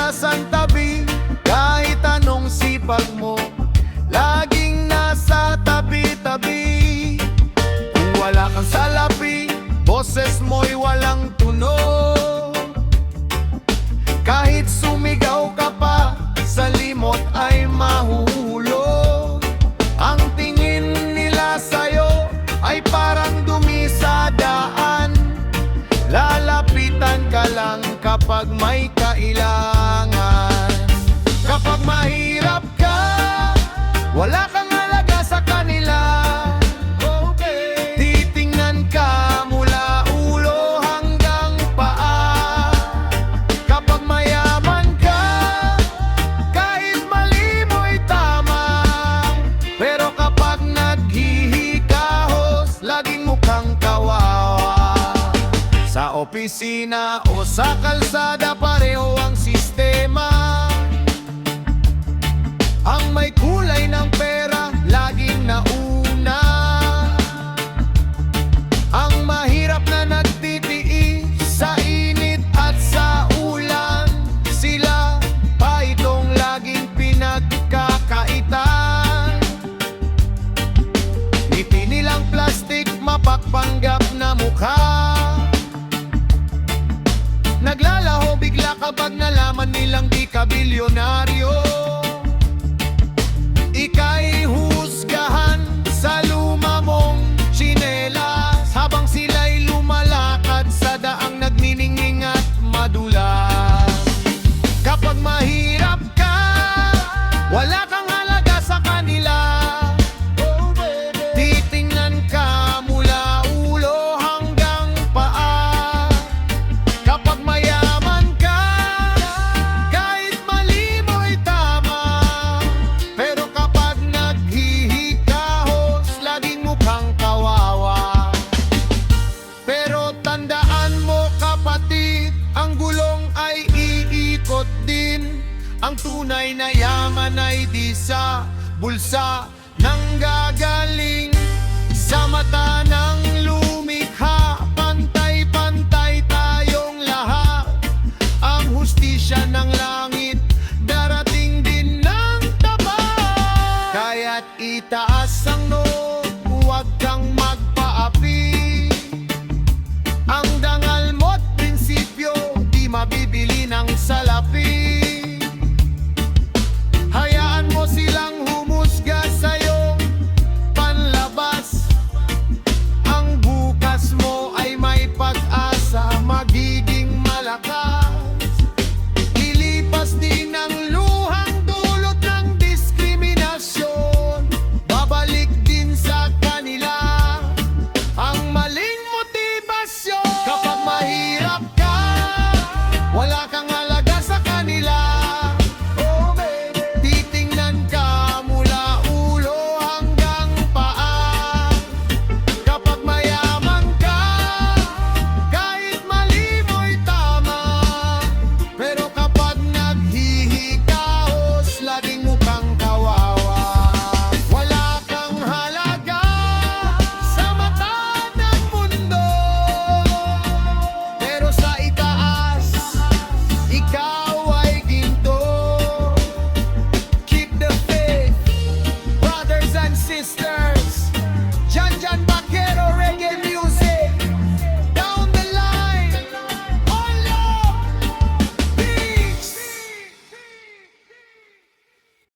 kadalasan tabi. Kahit anong sipag mo, laging nasa tabi-tabi. Kung wala kang salapi, boses mo'y walang tunog. Kahit sumigaw ka pa, sa limot ay mahuhulog. Ang tingin nila sa'yo ay parang dumi sa daan. Lalapitan ka lang kapag may kailangan. Kapag mahirap ka, wala kang halaga sa kanila. Titingnan ka mula ulo hanggang paa. Kapag mayaman ka, kahit mali mo'y tama. Pero kapag naghihikahos, laging mukhang kawawa. Sa opisina o sa kalsada, pareho ang sistema. Ang may kulay ng pera, laging nauna. Ang mahirap na nagtitiis sa init at sa ulan, sila pa itong laging pinagkakaitan. Ngiti nilang plastic, mapagpanggap na mukha. Naglalaho bigla kapag nalaman nilang di ka bilyonaryo. Ika'y husgahan sa luma mong tsinelas, habang sila'y lumalakad sa daang nagniningning at madulas. Kapag mahirap ka, wala kang halaga sa kanila. Titingnan ka mula ulo hanggang paa. Kapag mayaman ka, kahit mali mo'y tama. Pero kapag naghihikahos, laging mukhang kawawa. Pero tandaan mo kapatid, ang gulong ay iikot din. Ang tunay na yaman ay di sa bulsa nanggagaling. Sa mata